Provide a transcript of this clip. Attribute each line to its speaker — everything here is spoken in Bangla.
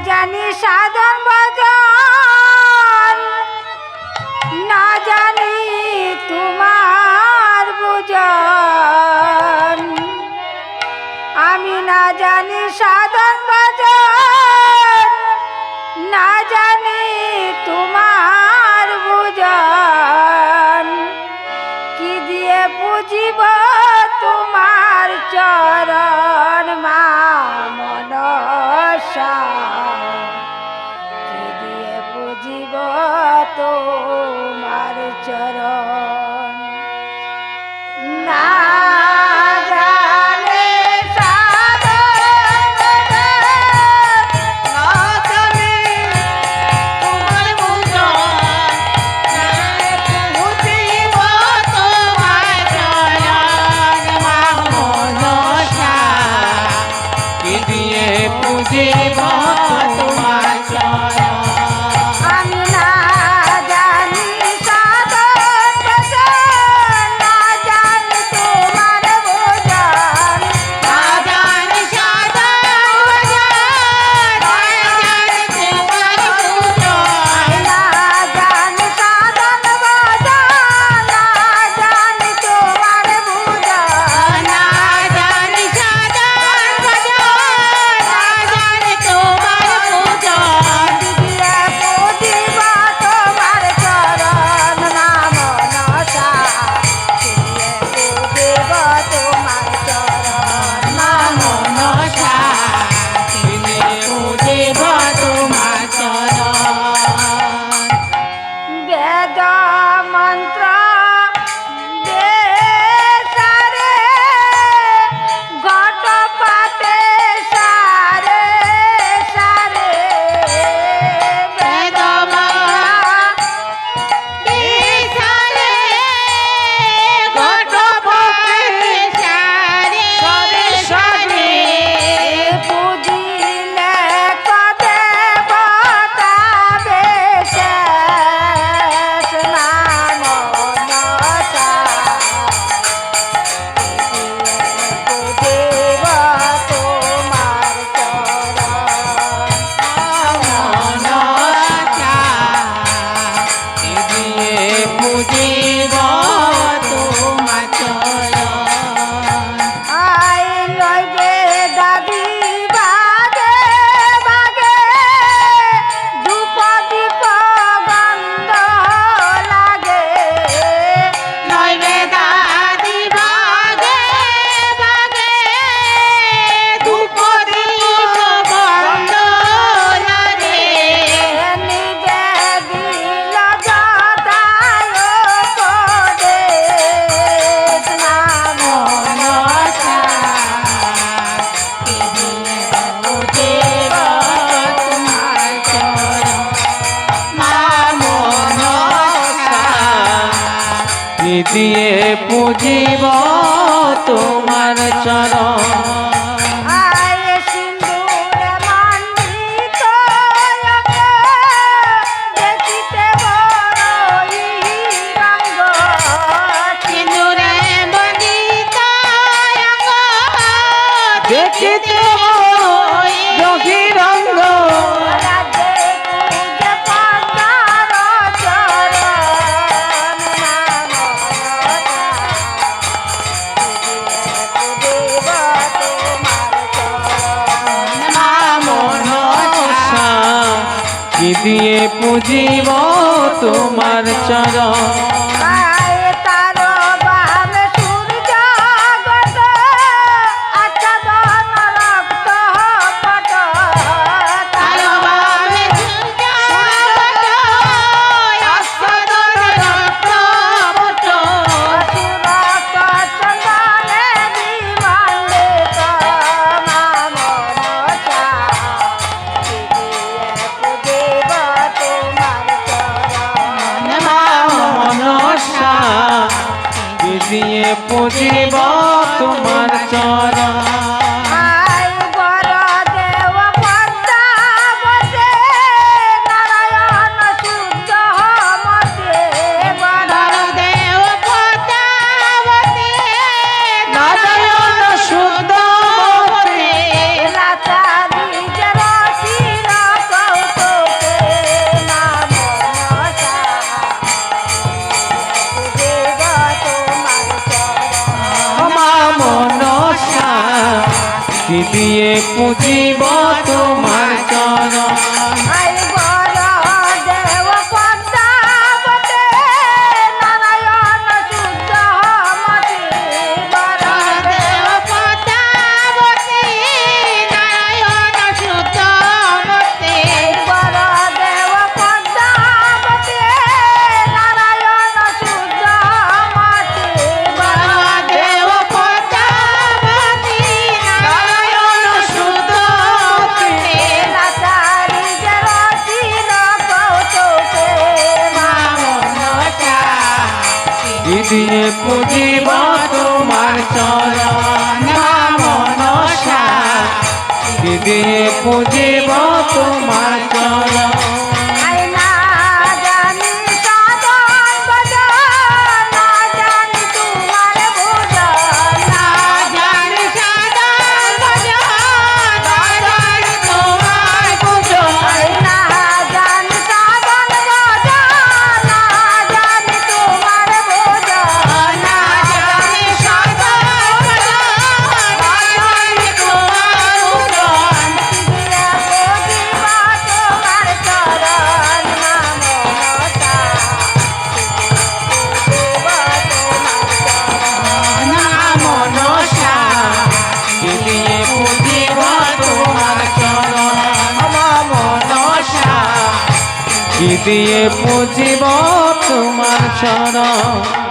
Speaker 1: জানি সাধন ভজন, না জানি তোমার বুঝন। আমি না জানি সাধন ভজন, না জানি তোমার বুঝন। কি দিয়ে বুঝিব তোমার চরণ মা মনসা, কি দিয়ে বুঝিব তোমার চরণ। না জানে সাধন ভজন, না জানি তোমার বুঝন। বুঝিব তোমার চরণ মা মনসা,
Speaker 2: কি দিয়ে বুঝিব তোমার চরণ।
Speaker 1: আমি না জানি সাধন ভজন, না জানি তোমার বুঝন।
Speaker 2: না জানি সাধন ভজন, না জানি তোমার বুঝন।
Speaker 1: না জানি সাধন ভজন, না জানি তোমার বুঝন।
Speaker 2: না জানি সাধন ভজন, না জানি তোমার বুঝন।
Speaker 1: দিয়ে বুঝিব তোমার চরণ মা মনসা, দিয়ে বুঝিব তোমার চরণ মা
Speaker 2: মনসা, কি দিয়ে বুঝিব তোমার চরণ।
Speaker 1: বেদ মন্ত্র সারে, ঘটপাতে সারে সারে। বেদ
Speaker 2: বিসারে ঘটপথে সারে সারে।
Speaker 1: বুঝিলে কদে বতাবে শেষ মা মনসা, বুঝিব তোমার চরণ
Speaker 2: মনসা, কি দিয়ে বুঝিব তোমার চরণ।
Speaker 1: আই লইবে দাদি বাগে বাগে, ধূপ দীপ গন্ধ লাগে।
Speaker 2: নইবে দাদি ভাগে ভাগে, ধূপ দীপ বন্ধ লাগে।
Speaker 1: নিজে দিল যথায় উপদেশ মা
Speaker 2: মনসা, কি দিয়ে বুঝিব তোমার চরণ। মা মনসা, কি দিয়ে বুঝিব তোমার চরণ।
Speaker 1: আয় সিন্দুরে মণ্ডিত অঙ্গ, দেখিতে বড়ই রঙ্গ।
Speaker 2: সিঁদুরে বন্দিত অঙ্গ, দেখিতে রঙ্গ।
Speaker 1: রাধে পূজে পদ্মার চরণ মা মনসা, বুঝিব তোমার চরণ।
Speaker 2: কি দিয়ে পুজিব তোমার চরণ।
Speaker 1: আয় তার বামে সূর্য গত, আচ্ছাদন রক্ত পট।
Speaker 2: তার বামে সূর্যাগত, আচ্ছাদন রক্ত পট।
Speaker 1: অসুর চন্দনে বিমণ্ডিত মা মনসা, বুঝিব তোমার চরণ।
Speaker 2: মা মনসা, কি দিয়ে পুজিব তোমার চরণ।
Speaker 1: আয় বর দেব পদ্মাবতে, নারায়ণ শুদ্ধ মতে। বর
Speaker 2: দেব পদ্মাবতে, নারায়ণ শুদ্ধ মতে।
Speaker 1: লাচারি যে রসির
Speaker 2: কি দিয়ে পুজিব তোমার চরণ
Speaker 1: আই বড় দেব পদ্মাবতী নারায়ণ শুদ্ধ মতি বড় দেব
Speaker 2: পদ্মাবতী নারায়ণ শুদ্ধ মতি
Speaker 1: বড় দেব পদ্মাবতী নারায়ণ শুদ্ধ মতি বড়
Speaker 2: দেব পদ্মাবতী নারায়ণ শুদ্ধ মতি
Speaker 1: নাচারি যে রচিল কৌতুকে
Speaker 2: মনসা কি দিয়ে পুজিব তোমার চরণ মনসা কি দিয়ে পুজিব তোমার চরণ
Speaker 1: আই না জানি সাধন ভজন না জানি তোমার ভোজন না
Speaker 2: জানি সাধন ভজন না জানি তোমার ভজন
Speaker 1: আই না জানি সাধন ভজন না জানি তোমার ভোজন
Speaker 2: না জানি সাধন ভজন না জানি তোমার ভজন
Speaker 1: দিয়া ভোগিবা তোমার চরণ নাম মনসা ভোগিবা তোমার চরণ
Speaker 2: না মনসা কি দিয়ে পুজিব তোমার চরণ মনসা কি দিয়ে পুজিব তোমার চরণ